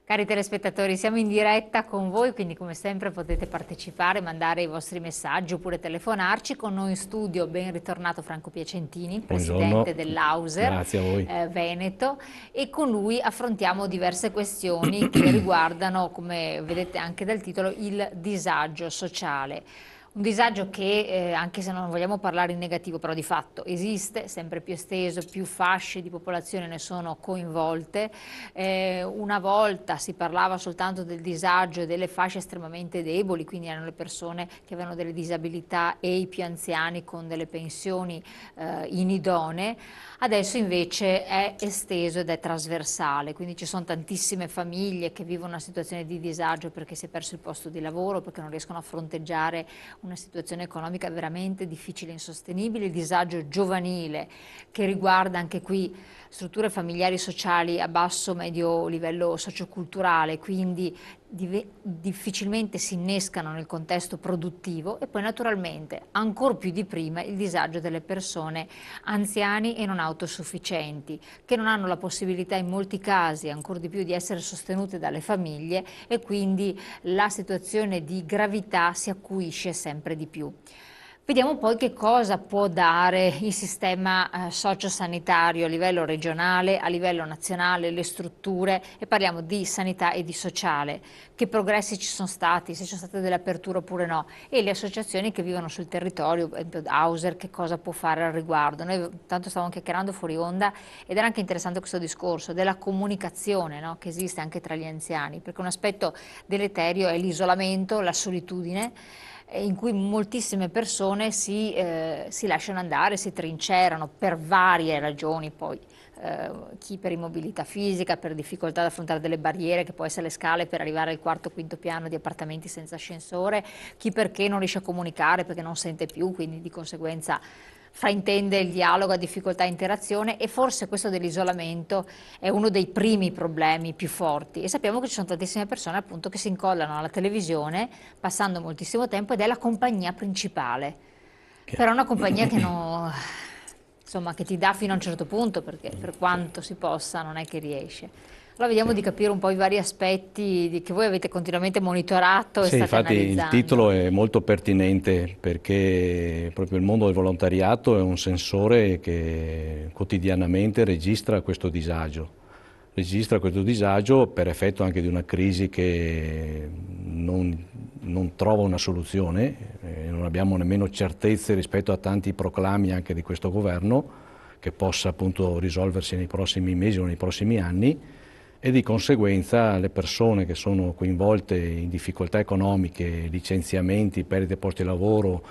Cari telespettatori, siamo in diretta con voi, quindi come sempre potete partecipare, mandare i vostri messaggi oppure telefonarci. Con noi in studio ben ritornato Franco Piacentini, Buongiorno, presidente dell'Auser grazie a voi. Veneto, e con lui affrontiamo diverse questioni che riguardano, come vedete anche dal titolo, il disagio sociale. Un disagio che, anche se non vogliamo parlare in negativo, però di fatto esiste, sempre più esteso, più fasce di popolazione ne sono coinvolte. Una volta si parlava soltanto del disagio e delle fasce estremamente deboli, quindi erano le persone che avevano delle disabilità e i più anziani con delle pensioni inidonee. Adesso invece è esteso ed è trasversale, quindi ci sono tantissime famiglie che vivono una situazione di disagio perché si è perso il posto di lavoro, perché non riescono a fronteggiare una situazione economica veramente difficile e insostenibile, il disagio giovanile che riguarda anche qui strutture familiari sociali a basso medio livello socioculturale, quindi difficilmente si innescano nel contesto produttivo, e poi naturalmente ancor più di prima il disagio delle persone anziani e non autosufficienti, che non hanno la possibilità in molti casi ancor di più di essere sostenute dalle famiglie, e quindi la situazione di gravità si acuisce sempre di più. Vediamo poi che cosa può dare il sistema sociosanitario a livello regionale, a livello nazionale, le strutture, e parliamo di sanità e di sociale, che progressi ci sono stati, se ci sono state delle aperture oppure no, e le associazioni che vivono sul territorio, per esempio Auser, che cosa può fare al riguardo. Noi tanto stavamo chiacchierando fuori onda ed era anche interessante questo discorso della comunicazione, no, che esiste anche tra gli anziani, perché un aspetto deleterio è l'isolamento, la solitudine, in cui moltissime persone si lasciano andare, si trincerano per varie ragioni, poi chi per immobilità fisica, per difficoltà ad affrontare delle barriere che può essere le scale per arrivare al quarto o quinto piano di appartamenti senza ascensore, chi perché non riesce a comunicare perché non sente più, quindi di conseguenza fraintende il dialogo, ha difficoltà a interazione, e forse questo dell'isolamento è uno dei primi problemi più forti, e sappiamo che ci sono tantissime persone appunto che si incollano alla televisione passando moltissimo tempo ed è la compagnia principale, però è una compagnia che non, insomma, che ti dà fino a un certo punto, perché per quanto si possa non è che riesce. Allora vediamo di capire un po' i vari aspetti che voi avete continuamente monitorato e Sì, state infatti il titolo analizzando. è molto pertinente perché proprio il mondo del volontariato è un sensore che quotidianamente registra questo disagio per effetto anche di una crisi che non trova una soluzione, non abbiamo nemmeno certezze rispetto a tanti proclami anche di questo governo che possa appunto risolversi nei prossimi mesi o nei prossimi anni, e di conseguenza le persone che sono coinvolte in difficoltà economiche, licenziamenti, perdite di posti di lavoro,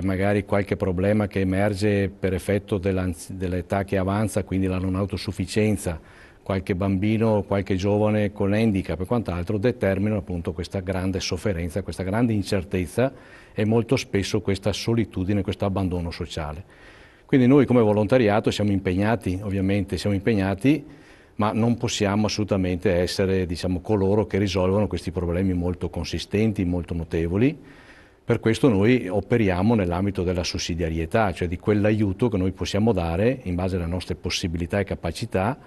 magari qualche problema che emerge per effetto dell'età che avanza, quindi la non autosufficienza, qualche bambino, qualche giovane con handicap e quant'altro, determinano appunto questa grande sofferenza, questa grande incertezza e molto spesso questa solitudine, questo abbandono sociale. Quindi noi come volontariato siamo impegnati, ovviamente siamo impegnati, ma non possiamo assolutamente essere, diciamo, coloro che risolvono questi problemi molto consistenti, molto notevoli. Per questo noi operiamo nell'ambito della sussidiarietà, cioè di quell'aiuto che noi possiamo dare in base alle nostre possibilità e capacità,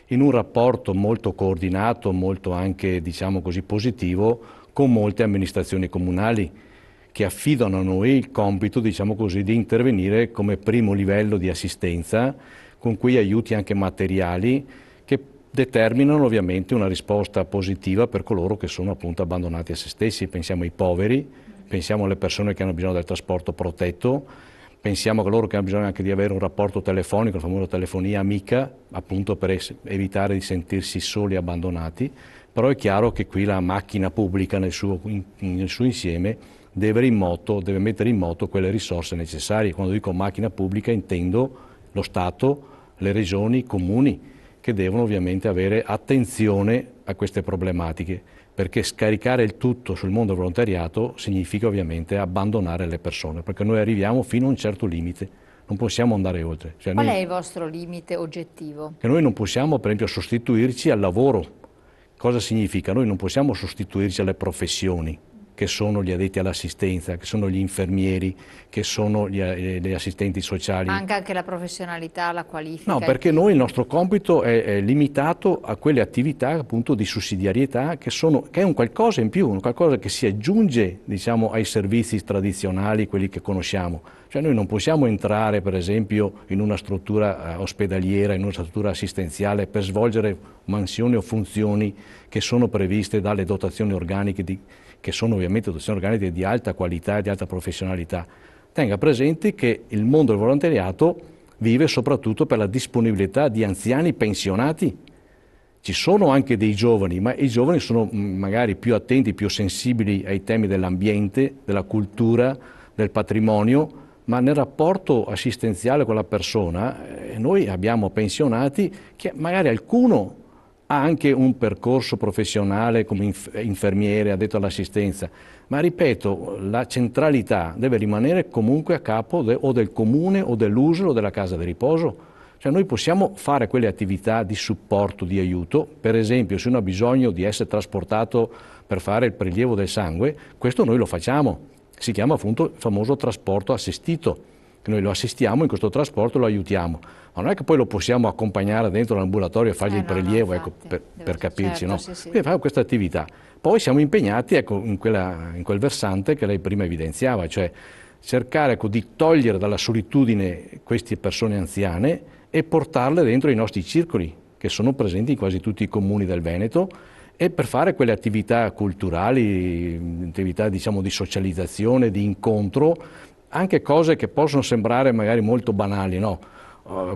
in un rapporto molto coordinato, molto anche, diciamo così, positivo con molte amministrazioni comunali che affidano a noi il compito, diciamo così, di intervenire come primo livello di assistenza con quei aiuti anche materiali che determinano ovviamente una risposta positiva per coloro che sono appunto abbandonati a se stessi. Pensiamo ai poveri, pensiamo alle persone che hanno bisogno del trasporto protetto, pensiamo a coloro che hanno bisogno anche di avere un rapporto telefonico, la famosa telefonia amica, appunto per evitare di sentirsi soli e abbandonati. Però è chiaro che qui la macchina pubblica nel suo insieme deve mettere in moto quelle risorse necessarie. Quando dico macchina pubblica intendo lo Stato, le regioni, i comuni, che devono ovviamente avere attenzione a queste problematiche, perché scaricare il tutto sul mondo volontariato significa ovviamente abbandonare le persone, perché noi arriviamo fino a un certo limite, non possiamo andare oltre. Cioè Qual è il vostro limite oggettivo? che noi non possiamo, per esempio, sostituirci al lavoro. Cosa significa? Noi non possiamo sostituirci alle professioni. che sono gli addetti all'assistenza, che sono gli infermieri, che sono gli assistenti sociali. Manca anche la professionalità, la qualifica. No, perché noi il nostro compito è limitato a quelle attività appunto di sussidiarietà che è un qualcosa in più, un qualcosa che si aggiunge, diciamo, ai servizi tradizionali, quelli che conosciamo. Cioè noi non possiamo entrare per esempio in una struttura ospedaliera, in una struttura assistenziale per svolgere mansioni o funzioni che sono previste dalle dotazioni organiche, che sono ovviamente dotazioni organiche di alta qualità e di alta professionalità. Tenga presente che il mondo del volontariato vive soprattutto per la disponibilità di anziani pensionati. Ci sono anche dei giovani, ma i giovani sono magari più attenti, più sensibili ai temi dell'ambiente, della cultura, del patrimonio, ma nel rapporto assistenziale con la persona noi abbiamo pensionati che magari qualcuno ha anche un percorso professionale come infermiere, addetto all'assistenza, ma ripeto, la centralità deve rimanere comunque a capo o del comune o dell'USL o della casa di riposo. Cioè noi possiamo fare quelle attività di supporto, di aiuto, per esempio se uno ha bisogno di essere trasportato per fare il prelievo del sangue, questo noi lo facciamo, si chiama appunto il famoso trasporto assistito, che noi lo assistiamo in questo trasporto, lo aiutiamo, ma non è che poi lo possiamo accompagnare dentro l'ambulatorio e fargli il prelievo, no, ecco, per capirci, certo, no? Sì. Quindi facciamo questa attività. Poi siamo impegnati, ecco, in quel versante che lei prima evidenziava, cioè cercare, ecco, di togliere dalla solitudine queste persone anziane e portarle dentro i nostri circoli, che sono presenti in quasi tutti i comuni del Veneto, e per fare quelle attività culturali, attività diciamo di socializzazione, di incontro, anche cose che possono sembrare magari molto banali, no?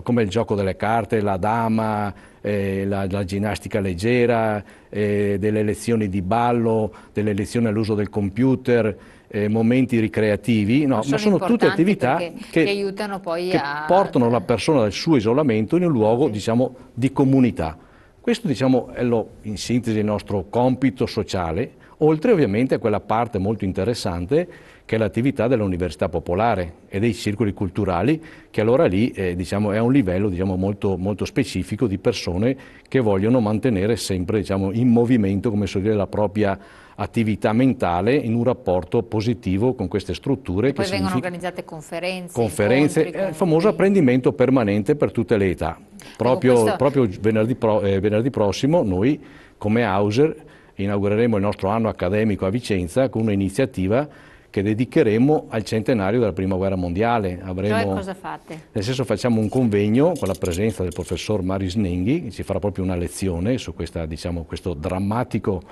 Come il gioco delle carte, la dama, la ginnastica leggera, delle lezioni di ballo, delle lezioni all'uso del computer, momenti ricreativi, no, ma sono tutte attività che aiutano poi che portano la persona dal suo isolamento in un luogo diciamo, di comunità. Questo diciamo, è in sintesi il nostro compito sociale, oltre ovviamente a quella parte molto interessante che è l'attività dell'università popolare e dei circoli culturali, che allora lì diciamo, è a un livello diciamo, molto, molto specifico di persone che vogliono mantenere sempre diciamo, in movimento, come so dire, la propria attività mentale in un rapporto positivo con queste strutture. E poi vengono organizzate conferenze, incontri, il famoso apprendimento permanente per tutte le età. Proprio venerdì prossimo noi come Auser inaugureremo il nostro anno accademico a Vicenza con un'iniziativa che dedicheremo al centenario della Prima Guerra Mondiale. Cioè cosa fate? Nel senso facciamo un convegno con la presenza del professor Mario Snenghi, che ci farà proprio una lezione su diciamo, questo drammatico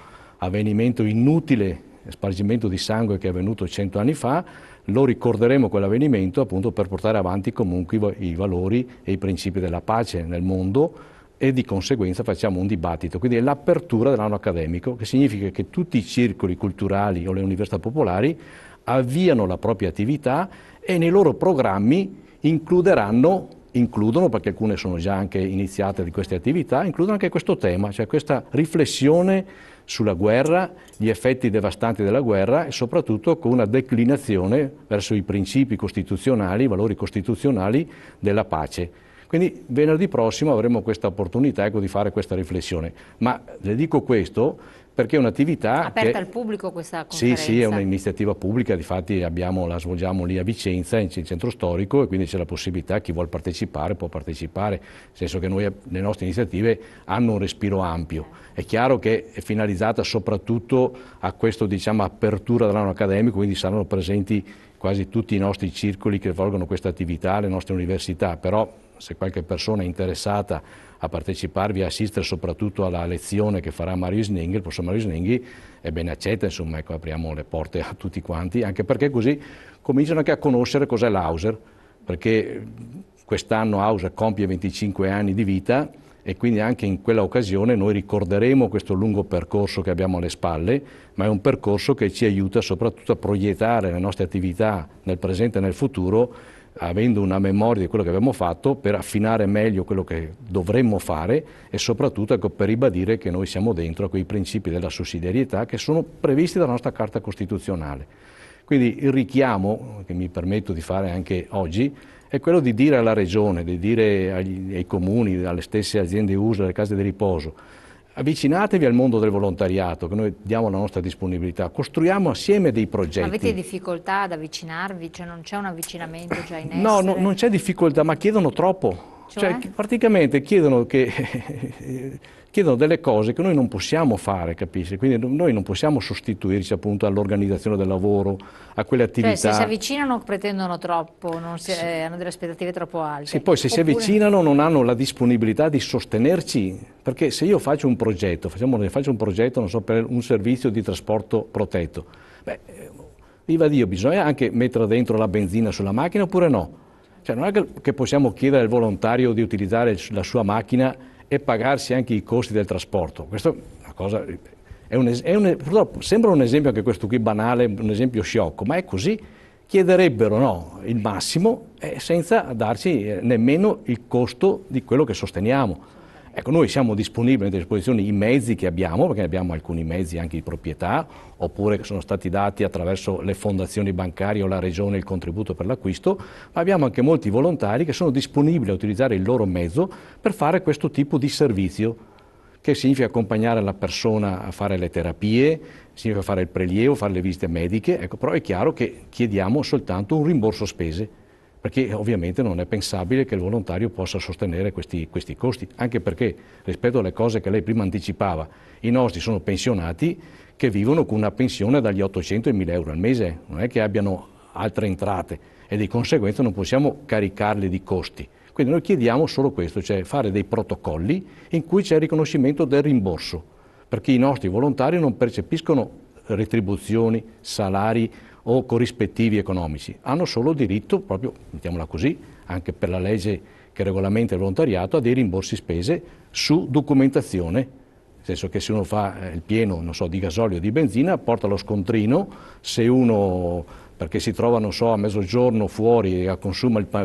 avvenimento inutile, spargimento di sangue che è avvenuto 100 anni fa. Lo ricorderemo quell'avvenimento appunto per portare avanti comunque i valori e i principi della pace nel mondo e di conseguenza facciamo un dibattito. Quindi è l'apertura dell'anno accademico, che significa che tutti i circoli culturali o le università popolari avviano la propria attività e nei loro programmi includono, perché alcune sono già anche iniziate di queste attività, includono anche questo tema, cioè questa riflessione sulla guerra, gli effetti devastanti della guerra e soprattutto con una declinazione verso i principi costituzionali, i valori costituzionali della pace. Quindi venerdì prossimo avremo questa opportunità ecco, di fare questa riflessione, ma le dico questo perché è un'attività aperta al pubblico questa conferenza? Sì, è un'iniziativa pubblica, difatti la svolgiamo lì a Vicenza, in centro storico, e quindi c'è la possibilità, chi vuol partecipare può partecipare, nel senso che le nostre iniziative hanno un respiro ampio. È chiaro che è finalizzata soprattutto a questa diciamo, apertura dell'anno accademico, quindi saranno presenti quasi tutti i nostri circoli che svolgono questa attività, le nostre università, però se qualche persona è interessata a parteciparvi, a assistere soprattutto alla lezione che farà Mario Snenghi, il professor Mario Snenghi, è ben accetta, insomma, ecco, apriamo le porte a tutti quanti, anche perché così cominciano anche a conoscere cos'è l'Auser, perché quest'anno Auser compie 25 anni di vita e quindi anche in quella occasione noi ricorderemo questo lungo percorso che abbiamo alle spalle, ma è un percorso che ci aiuta soprattutto a proiettare le nostre attività nel presente e nel futuro, avendo una memoria di quello che abbiamo fatto per affinare meglio quello che dovremmo fare e soprattutto ecco, per ribadire che noi siamo dentro a quei principi della sussidiarietà che sono previsti dalla nostra Carta Costituzionale. Quindi il richiamo che mi permetto di fare anche oggi è quello di dire alla Regione, di dire ai comuni, alle stesse aziende uso, alle case di riposo, avvicinatevi al mondo del volontariato, che noi diamo la nostra disponibilità, costruiamo assieme dei progetti. Ma avete difficoltà ad avvicinarvi? Cioè non c'è un avvicinamento già in No, essere? non c'è difficoltà, ma chiedono troppo. Cioè? Praticamente chiedono chiedono delle cose che noi non possiamo fare, capisci? Quindi noi non possiamo sostituirci appunto all'organizzazione del lavoro, a quelle Cioè se si attività. avvicinano pretendono troppo, hanno delle aspettative troppo Sì, alte. poi se si Oppure... avvicinano non hanno la disponibilità di sostenerci, perché se io faccio un progetto, faccio un progetto, non so, per un servizio di trasporto protetto, beh, viva Dio, bisogna anche mettere dentro la benzina sulla macchina oppure no? Cioè non è che possiamo chiedere al volontario di utilizzare la sua macchina e pagarsi anche i costi del trasporto. Questa è una cosa, purtroppo sembra un esempio anche questo qui banale, un esempio sciocco, ma è così. Chiederebbero no, il massimo senza darci nemmeno il costo di quello che sosteniamo. Ecco, noi siamo disponibili a disposizione i mezzi che abbiamo, perché abbiamo alcuni mezzi anche di proprietà, oppure che sono stati dati attraverso le fondazioni bancarie o la regione il contributo per l'acquisto, ma abbiamo anche molti volontari che sono disponibili a utilizzare il loro mezzo per fare questo tipo di servizio, che significa accompagnare la persona a fare le terapie, significa fare il prelievo, fare le visite mediche, ecco, però è chiaro che chiediamo soltanto un rimborso spese, perché ovviamente non è pensabile che il volontario possa sostenere questi costi, anche perché rispetto alle cose che lei prima anticipava, i nostri sono pensionati che vivono con una pensione dagli 800 ai 1000 euro al mese, non è che abbiano altre entrate e di conseguenza non possiamo caricarli di costi. Quindi noi chiediamo solo questo, cioè fare dei protocolli in cui c'è il riconoscimento del rimborso, perché i nostri volontari non percepiscono retribuzioni, salari o corrispettivi economici, hanno solo diritto, proprio, mettiamola così, anche per la legge che regolamenta il volontariato, a dei rimborsi spese su documentazione, nel senso che se uno fa il pieno, non so, di gasolio o di benzina, porta lo scontrino, se uno, perché si trova, non so, a mezzogiorno fuori e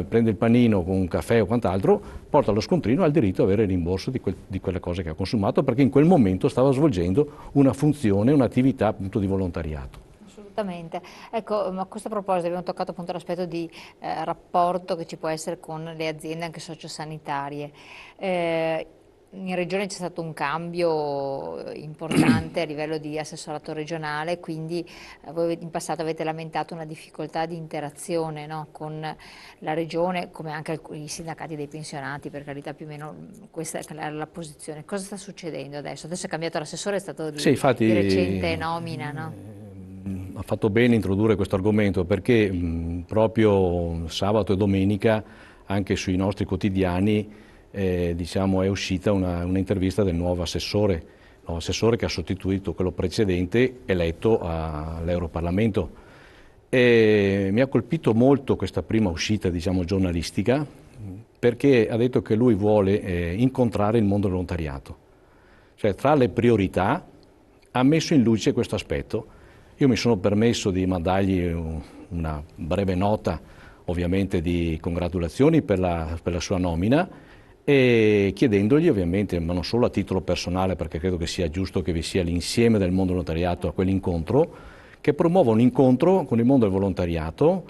prende il panino con un caffè o quant'altro, porta lo scontrino, ha il diritto di avere il rimborso di quelle cose che ha consumato, perché in quel momento stava svolgendo una funzione, un'attività appunto di volontariato. Assolutamente. Ecco, ma a questo proposito abbiamo toccato appunto l'aspetto di rapporto che ci può essere con le aziende anche sociosanitarie. In regione c'è stato un cambio importante a livello di assessorato regionale, quindi voi in passato avete lamentato una difficoltà di interazione, no, con la regione, come anche i sindacati dei pensionati, per carità, più o meno questa è la posizione. Cosa sta succedendo adesso? Adesso è cambiato l'assessore, è stato Sì, infatti, di recente nomina, no? Ha fatto bene introdurre questo argomento perché proprio sabato e domenica anche sui nostri quotidiani diciamo, è uscita un'intervista del nuovo assessore che ha sostituito quello precedente eletto all'Europarlamento. E mi ha colpito molto questa prima uscita, diciamo, giornalistica, perché ha detto che lui vuole incontrare il mondo del volontariato. Cioè, tra le priorità ha messo in luce questo aspetto. Io mi sono permesso di mandargli una breve nota, ovviamente di congratulazioni per la sua nomina, e chiedendogli ovviamente, ma non solo a titolo personale, perché credo che sia giusto che vi sia l'insieme del mondo volontariato a quell'incontro, che promuova un incontro con il mondo del volontariato,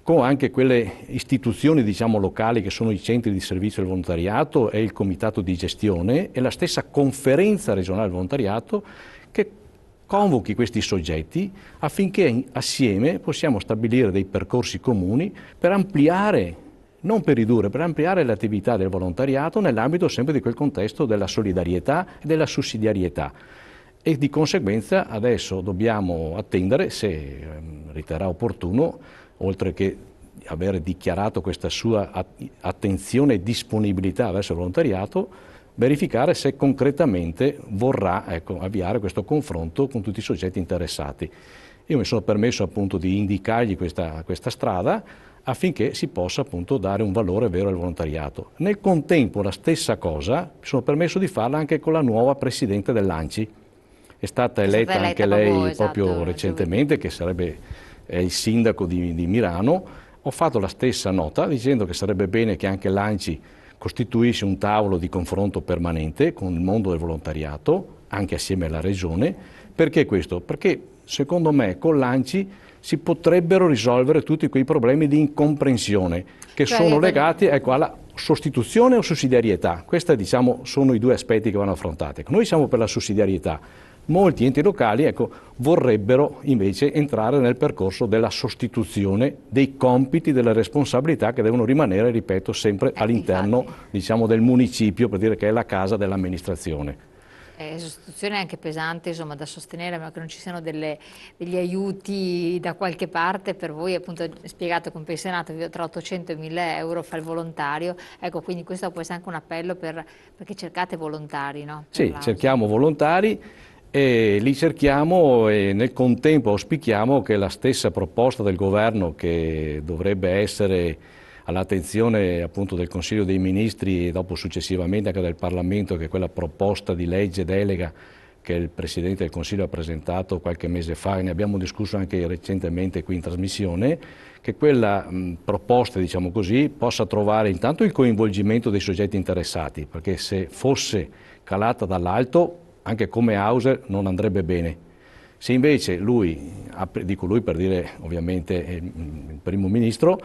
con anche quelle istituzioni, diciamo, locali che sono i centri di servizio del volontariato e il comitato di gestione e la stessa conferenza regionale del volontariato, che convochi questi soggetti affinché assieme possiamo stabilire dei percorsi comuni per ampliare, non per ridurre, per ampliare l'attività del volontariato nell'ambito sempre di quel contesto della solidarietà e della sussidiarietà. E di conseguenza adesso dobbiamo attendere, se riterrà opportuno, oltre che aver dichiarato questa sua attenzione e disponibilità verso il volontariato, verificare se concretamente vorrà, ecco, avviare questo confronto con tutti i soggetti interessati. Io mi sono permesso appunto di indicargli questa strada affinché si possa appunto dare un valore vero al volontariato. Nel contempo la stessa cosa mi sono permesso di farla anche con la nuova Presidente dell'ANCI. È stata eletta anche lei proprio recentemente, che è il sindaco di Mirano. Ho fatto la stessa nota dicendo che sarebbe bene che anche l'ANCI costituisce un tavolo di confronto permanente con il mondo del volontariato, anche assieme alla Regione. Perché questo? Perché secondo me con l'ANCI si potrebbero risolvere tutti quei problemi di incomprensione che sono legati, ecco, alla sostituzione o sussidiarietà? Questi diciamo, sono i due aspetti che vanno affrontati. Noi siamo per la sussidiarietà. Molti enti locali vorrebbero invece entrare nel percorso della sostituzione dei compiti, delle responsabilità che devono rimanere, ripeto, sempre all'interno diciamo, del municipio, per dire che è la casa dell'amministrazione. Sostituzione anche pesante, insomma, da sostenere, ma che non ci siano degli aiuti da qualche parte per voi, appunto, spiegato che un pensionato vive tra 800 e 1000 euro, fa il volontario, ecco, quindi questo può essere anche un appello perché cercate volontari, no? Sì, cerchiamo volontari e li cerchiamo e nel contempo auspichiamo che la stessa proposta del governo che dovrebbe essere all'attenzione appunto del Consiglio dei Ministri e dopo successivamente anche del Parlamento, che è quella proposta di legge delega che il Presidente del Consiglio ha presentato qualche mese fa e ne abbiamo discusso anche recentemente qui in trasmissione, che quella proposta, diciamo così, possa trovare intanto il coinvolgimento dei soggetti interessati, perché se fosse calata dall'alto, anche come Hauser, non andrebbe bene. Se invece lui, dico lui per dire ovviamente il Primo Ministro,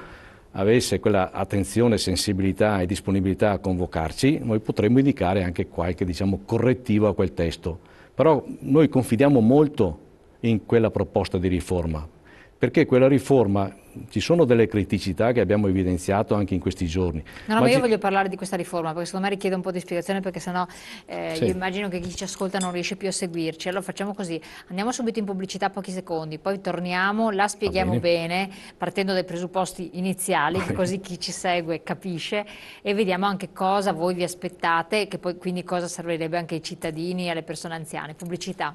avesse quella attenzione, sensibilità e disponibilità a convocarci, noi potremmo indicare anche qualche diciamo, correttivo a quel testo. Però noi confidiamo molto in quella proposta di riforma, perché quella riforma, ci sono delle criticità che abbiamo evidenziato anche in questi giorni. No, ma io voglio parlare di questa riforma perché secondo me richiede un po' di spiegazione, perché sennò io immagino che chi ci ascolta non riesce più a seguirci. Allora facciamo così, andiamo subito in pubblicità pochi secondi, poi torniamo, la spieghiamo bene, partendo dai presupposti iniziali, così chi ci segue capisce, e vediamo anche cosa voi vi aspettate e che poi quindi cosa servirebbe anche ai cittadini e alle persone anziane. Pubblicità.